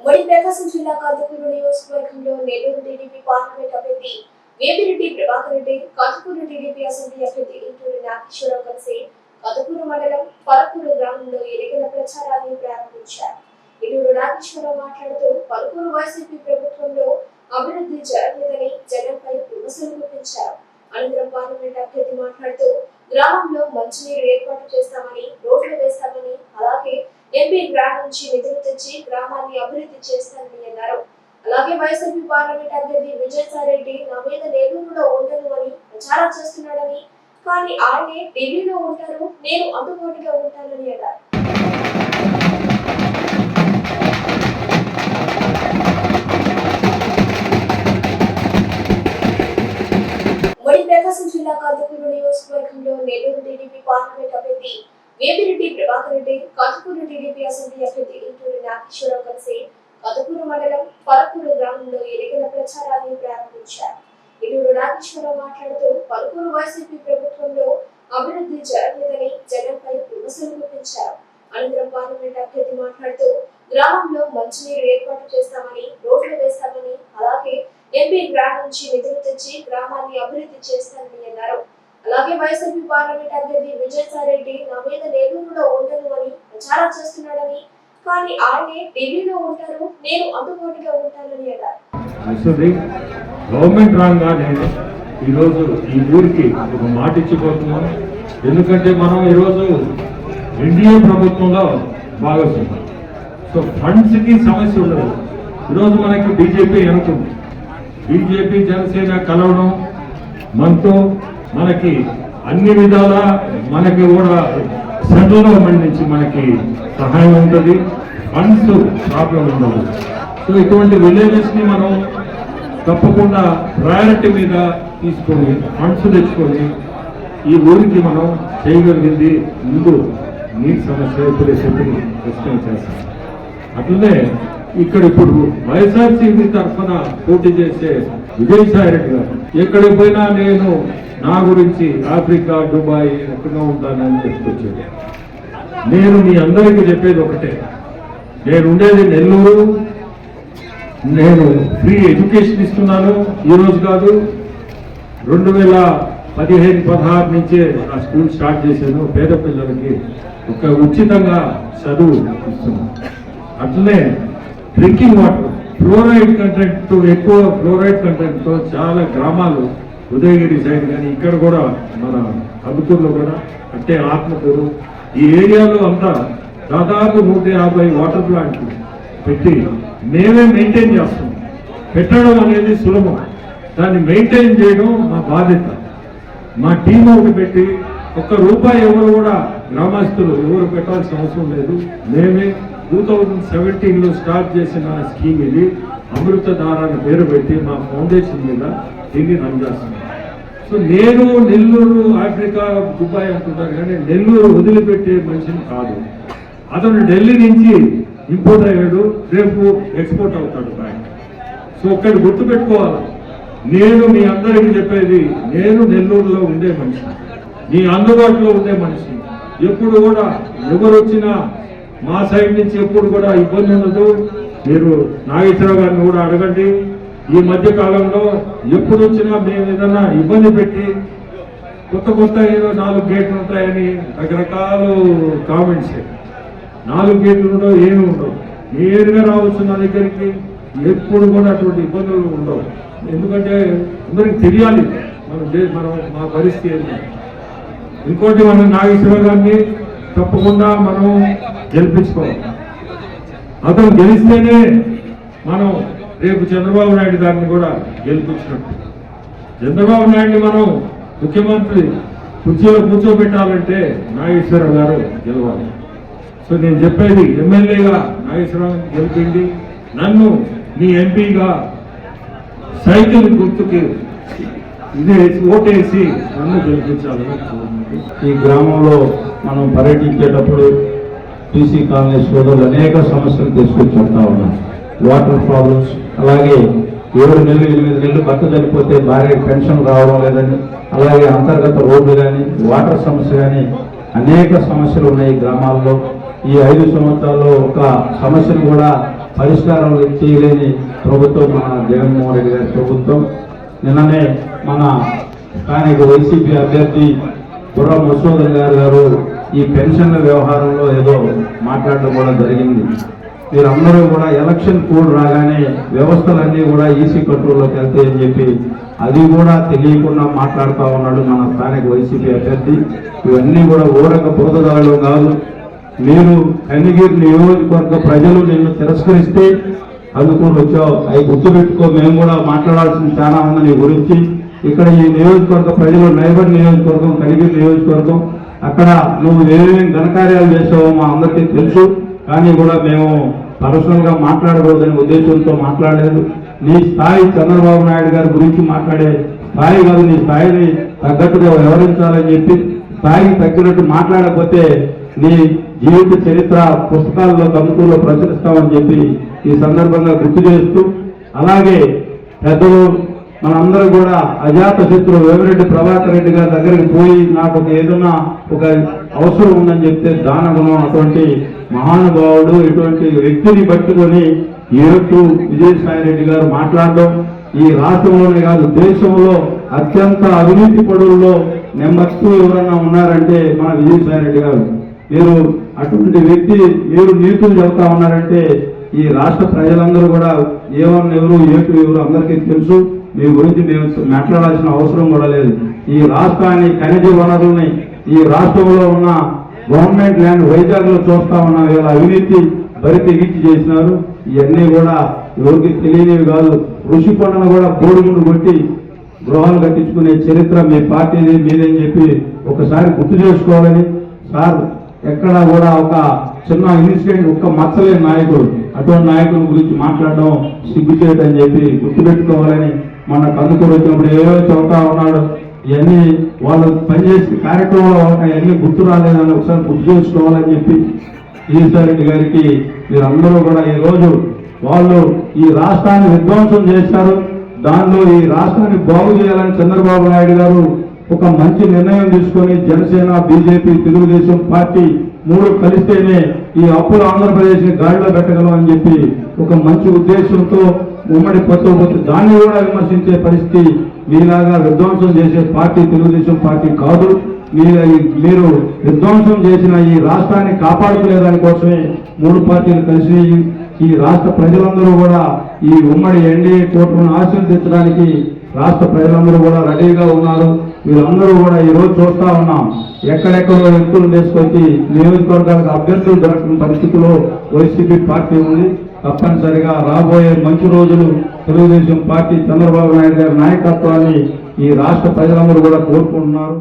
వడి ప్రకాశం జిల్లా కాంతకూరు నియోజకవర్గంలో నెల్లూరు టీడీపీ పార్లమెంట్ అభ్యర్థి వేమిరెడ్డి ప్రభాకర్ రెడ్డి, కాంతకూరు టీడీపీ అసెంబ్లీ అభ్యర్థి ఇంటూరి నాగేశ్వరరావు కలిసి కాంతకూరు మండలం పలుకూరు గ్రామంలో ఎన్నికల ప్రచారాన్ని ప్రారంభించారు. ఇంటూరి నాగేశ్వరరావు మాట్లాడుతూ పలుకూరు వైసీపీ ప్రభుత్వంలో అభివృద్ధి జరగలేదని జగన్పై విమర్శలు గుప్పించారు. అనంతరం పార్లమెంట్ అభ్యర్థి మాట్లాడుతూ గ్రామంలో మంచినీరు ఏర్పాటు చేస్తామని, రోడ్లు వేస్తామని, అలాగే ఎంపీ గ్రాంట్ నుంచి నిధులు తెచ్చి గ్రామాన్ని అభివృద్ధి చేస్తానని అన్నారు. అలాగే వైసీపీ పార్లమెంట్ అభ్యర్థి విజయసాయిరెడ్డి నా మీద నెల్లూరులో ఉండను అని ప్రచారం చేస్తున్నాడని, కానీ ఆయనే ఢిల్లీలో ఉంటారు, నేను అందుబాటులో ఉంటానని అన్నారు. వడి ప్రకాశం జిల్లా కాంతకూరు నియోజకవర్గంలో నెల్లూరు టీడీపీ పార్లమెంట్ అభ్యర్థి వేమిరెడ్డి ప్రభాకర్ రెడ్డి, కాంతకూరు టీడీపీ అసెంబ్లీ అభ్యర్థి ఇంటూరి నాగేశ్వరరావు కలిసి కాంతకూరు మండలం పలుకూరు గ్రామంలో ఎన్నికల ప్రచారాన్ని ప్రారంభించారు. ఇంటూరి నాగేశ్వరరావు మాట్లాడుతూ పలుకూరు వైసీపీ ప్రభుత్వంలో అభివృద్ధి జరగలేదని జగన్పై విమర్శలు గుప్పించారు. అనంతరం పార్లమెంట్ అభ్యర్థి మాట్లాడుతూ గ్రామంలో మంచినీరు ఏర్పాటు చేస్తామని, రోడ్లు వేస్తామని, అలాగే ఎంపీ గ్రాంట్ నుంచి నిధులు తెచ్చి గ్రామాన్ని అభివృద్ధి చేస్తానని అన్నారు. అలాగే వైసీపీ పార్లమెంట్ అభ్యర్థి విజయసాయిరెడ్డి నా మీద నెల్లూరులో ఉండను అని ప్రచారం చేస్తున్నాడని, కానీ ఆయనే ఢిల్లీలో ఉంటారు, నేను అందుబాటులో ఉంటానని అన్నారు. గవర్నమెంట్ రాగానే ఈరోజు ఈ ఊరికి ఒక మాట ఇచ్చిపోతున్నాం. ఎందుకంటే మనం ఈరోజు ఎన్డీఏ ప్రభుత్వంలో భాగస్వామ్యం. సో ఫండ్స్ కి సమస్య ఉండదు. ఈరోజు మనకి బీజేపీ అనుకుంది, బీజేపీ జనసేన కలవడం మనతో మనకి అన్ని విధాల మనకి కూడా సెంట్రల్ గవర్నమెంట్ నుంచి మనకి సహాయం ఉంటుంది, ఫండ్స్ ప్రాబ్లం ఉండదు. సో ఇటువంటి విలేజెస్ ని మనం తప్పకుండా ప్రయారిటీ మీద తీసుకొని ఫండ్స్ తెచ్చుకొని ఈ ఊరికి మనం చేయగలిగింది. ముందు నీటి సమస్య ఇప్పుడే చెప్పి ఎక్స్ప్లెయిన్ చేస్తాం. అట్లనే ఇక్కడ ఇప్పుడు వైఎస్ఆర్సీపీ తరఫున పోటీ చేసే విజయసాయిరెడ్డి గారు ఎక్కడికి పోయినా నేను నా గురించి ఆఫ్రికా, దుబాయ్ ఎక్కడో ఉంటానని చెప్పుకొచ్చాడు. నేను మీ అందరికీ చెప్పేది ఒకటే, నేను ఉండేది నెల్లూరు. నేను ఫ్రీ ఎడ్యుకేషన్ ఇస్తున్నాను. ఈరోజు కాదు, 2015-16 నుంచే ఆ స్కూల్ స్టార్ట్ చేశాను. పేద పిల్లలకి ఒక ఉచితంగా చదువు ఇస్తున్నాను. అట్లనే డ్రింకింగ్ వాటర్ ఫ్లోరైడ్ కంటెంట్, ఎక్కువ ఫ్లోరైడ్ కంటెంట్తో చాలా గ్రామాలు ఉదయగిరి సైడ్ కానీ ఇక్కడ కూడా మన కందుకూరులో కూడా అంటే ఆత్మకూరు ఈ ఏరియాలో అంతా దాదాపు 150 వాటర్ ప్లాంట్లు పెట్టి మేమే మెయింటైన్ చేస్తాం. పెట్టడం అనేది సులభం, దాన్ని మెయింటైన్ చేయడం మా బాధ్యత. మా టీం ఒకటి పెట్టి ₹1 ఎవరు కూడా గ్రామస్తులు ఎవరు పెట్టాల్సిన అవసరం లేదు. మేమే 2017లో స్టార్ట్ చేసిన స్కీమ్ ఇది. అమృతధార అని పేరు పెట్టి మా ఫౌండేషన్ మీద దీన్ని రన్ చేస్తున్నాం. సో నేను నెల్లూరు, ఆఫ్రికా, దుబాయ్ అంటున్నారు కానీ నెల్లూరు వదిలిపెట్టే మనిషిని కాదు. అతను ఢిల్లీ నుంచి ఇంపోర్ట్ అయ్యాడు, రేపు ఎక్స్పోర్ట్ అవుతాడు బ్యాక్. సో ఒక్కటి గుర్తుపెట్టుకోవాలి, నేను మీ అందరికీ చెప్పేది, నేను నెల్లూరులో ఉండే మనిషి, మీ అందుబాటులో ఉండే మనిషి. ఎప్పుడు కూడా ఎవరు వచ్చినా మా సైడ్ నుంచి ఎప్పుడు కూడా ఇబ్బంది ఉండదు. మీరు నాగేశ్వరరావు గారిని కూడా అడగండి. ఈ మధ్య కాలంలో ఎప్పుడు వచ్చినా మేము ఏదన్నా ఇబ్బంది పెట్టి కొత్త ఏదో 4 గేట్లు ఉంటాయని రకరకాల కామెంట్స్. 4 గేట్లు ఉండవు, ఏమి ఉండవు. నేరుగా రావచ్చు నా దగ్గరికి. ఎప్పుడు కూడా అటువంటి ఇబ్బందులు ఉండవు. ఎందుకంటే అందరికి తెలియాలి మనం మా పరిస్థితి ఏంటి. ఇంకోటి మన నాగేశ్వరరావు గారిని తప్పకుండా మనం గెలిపించుకోవాలి. అతను గెలిస్తేనే మనం రేపు చంద్రబాబు నాయుడు గారిని కూడా గెలిపించినట్టు. చంద్రబాబు నాయుడిని మనం ముఖ్యమంత్రి కుర్చీలో కూర్చోబెట్టాలంటే నాగేశ్వరరావు గారు గెలవాలి. సో నేను చెప్పేది, ఎమ్మెల్యేగా నాగేశ్వరరావు గెలిపిండి, నన్ను మీ ఎంపీగా సైకిల్ గుర్తుకి ఓటేసి నన్ను గెలిపించాలని. ఈ గ్రామంలో మనం పర్యటించేటప్పుడు టీసీ కాలనీ సోదరులు అనేక సమస్యలు తీసుకొచ్చి ఉంటా ఉన్నాం. వాటర్ ప్రాబ్లమ్స్, అలాగే 7 నెలలు 8 నెలలు భర్త చనిపోతే భార్య పెన్షన్ రావడం లేదని, అలాగే అంతర్గత రోడ్లు కానీ, వాటర్ సమస్య కానీ అనేక సమస్యలు ఉన్నాయి గ్రామాల్లో. ఈ 5 సంవత్సరాల్లో ఒక సమస్యను కూడా పరిష్కారం చేయలేని ప్రభుత్వం మన జగన్మోహన్ రెడ్డి గారి ప్రభుత్వం. నిన్ననే మన స్థానిక వైసీపీ అభ్యర్థి బుర్రా మధుసూదన్ గారు ఈ పెన్షన్ల వ్యవహారంలో ఏదో మాట్లాడడం కూడా జరిగింది. మీరందరూ కూడా ఎలక్షన్ కోడ్ రాగానే వ్యవస్థలన్నీ కూడా ఈసీ కంట్రోల్లోకి వెళ్తాయని చెప్పి అది కూడా తెలియకుండా మాట్లాడుతూ ఉన్నాడు మన స్థానిక వైసీపీ అభ్యర్థి. ఇవన్నీ కూడా ఊరక బురదగాలు కాదు. మీరు కనిగిరి నియోజకవర్గ ప్రజలు నిన్ను తిరస్కరిస్తే అందుకొని వచ్చావు, అవి గుర్తుపెట్టుకో. మేము కూడా మాట్లాడాల్సింది చాలా ఉంది నీ గురించి. ఇక్కడ ఈ నియోజకవర్గ ప్రజలు నైబర్ నియోజకవర్గం కనిగిరి నియోజకవర్గం, అక్కడ నువ్వు ఏమేమి ఘనకార్యాలు చేసావో మా అందరికీ తెలుసు. కానీ కూడా మేము పర్సనల్గా మాట్లాడకూడదనే ఉద్దేశంతో మాట్లాడలేదు. నీ స్థాయి చంద్రబాబు నాయుడు గారి గురించి మాట్లాడే స్థాయి కాదు. నీ స్థాయిని తగ్గట్టుగా వ్యవహరించాలని చెప్పి స్థాయికి తగ్గినట్టు మాట్లాడకపోతే నీ జీవిత చరిత్ర పుస్తకాల్లో కనుకూలో ప్రచురిస్తామని చెప్పి ఈ సందర్భంగా గుర్తు చేస్తూ, అలాగే పెద్దలు మనందరూ కూడా అజాత శత్రువు వేమిరెడ్డి ప్రభాకర్ రెడ్డి గారి దగ్గరికి పోయి నాకు ఏదైనా ఒక అవసరం ఉందని చెప్తే దానగుణం అటువంటి మహానుభావుడు ఇటువంటి వ్యక్తిని పట్టుకొని ఏటు విజయసాయి రెడ్డి గారు మాట్లాడడం ఈ రాష్ట్రంలోనే కాదు దేశంలో అత్యంత అవినీతి పడుల్లో నెంబర్ 2 ఎవరన్నా ఉన్నారంటే మన విజయసాయి రెడ్డి గారు. మీరు అటువంటి వ్యక్తి, మీరు నీతులు చెబుతా ఉన్నారంటే ఈ రాష్ట్ర ప్రజలందరూ కూడా ఏమన్నా ఎవరు ఏటు ఎవరు అందరికీ తెలుసు. మీ గురించి మేము మాట్లాడాల్సిన అవసరం కూడా లేదు. ఈ రాష్ట్రాన్ని ఖనిజ వనరుల్ని ఈ రాష్ట్రంలో ఉన్న గవర్నమెంట్ ల్యాండ్ వైజాగ్లో చూస్తా ఉన్న వీళ్ళ అవినీతి బరి తెగించి చేసినారు. ఇవన్నీ కూడా ఎవరికి తెలియనివి కాదు. ఋషికొండను కూడా బోడిగుండు కొట్టి గృహాలు కట్టించుకునే చరిత్ర మీ పార్టీని మీదని చెప్పి ఒకసారి గుర్తు చేసుకోవాలని. సార్ ఎక్కడా కూడా ఒక చిన్న ఇన్సిడెంట్ ఒక్క మచ్చలేని నాయకుడు, అటువంటి నాయకుల గురించి మాట్లాడడం సిగ్గు చేయటని చెప్పి గుర్తుపెట్టుకోవాలని. మన కందుకూరు వచ్చినప్పుడు ఏవో చదువుతా ఉన్నాడు. ఇవన్నీ వాళ్ళు పనిచేసే కార్యక్రమంలో అవన్నీ గుర్తు రాలేదని ఒకసారి గుర్తు చేసుకోవాలని చెప్పి ఈశ్వరెడ్డి గారికి మీరందరూ కూడా ఈరోజు వాళ్ళు ఈ రాష్ట్రాన్ని విధ్వంసం చేశారు. దానిలో ఈ రాష్ట్రాన్ని బాగు చేయాలని చంద్రబాబు నాయుడు గారు ఒక మంచి నిర్ణయం తీసుకొని జనసేన, బీజేపీ, తెలుగుదేశం పార్టీ 3 కలిస్తేనే ఈ అప్పుల ఆంధ్రప్రదేశ్ని గాడిలో పెట్టగలం అని చెప్పి ఒక మంచి ఉద్దేశంతో ఉమ్మడి పొత్తు దాన్ని కూడా విమర్శించే పరిస్థితి. మీలాగా విధ్వంసం చేసే పార్టీ తెలుగుదేశం పార్టీ కాదు. మీరు విధ్వంసం చేసిన ఈ రాష్ట్రాన్ని కాపాడుకునే దానికోసమే 3 పార్టీలు కలిసి ఈ రాష్ట్ర ప్రజలందరూ కూడా ఈ ఉమ్మడి ఎన్డీఏ కూటమిని ఆశీర్వదించడానికి రాష్ట్ర ప్రజలందరూ కూడా రెడీగా ఉన్నారు. వీళ్ళందరూ కూడా ఈరోజు చూస్తా ఉన్నాం. ఎక్కడెక్కడో వ్యక్తులు తీసుకొచ్చి నియోజకవర్గాలకు అభ్యర్థులు దొరకని పరిస్థితిలో వైసీపీ పార్టీ ఉంది. తప్పనిసరిగా రాబోయే మంచి రోజులు తెలుగుదేశం పార్టీ చంద్రబాబు నాయుడు గారి నాయకత్వాన్ని ఈ రాష్ట్ర ప్రజలందరూ కూడా కోరుకుంటున్నారు.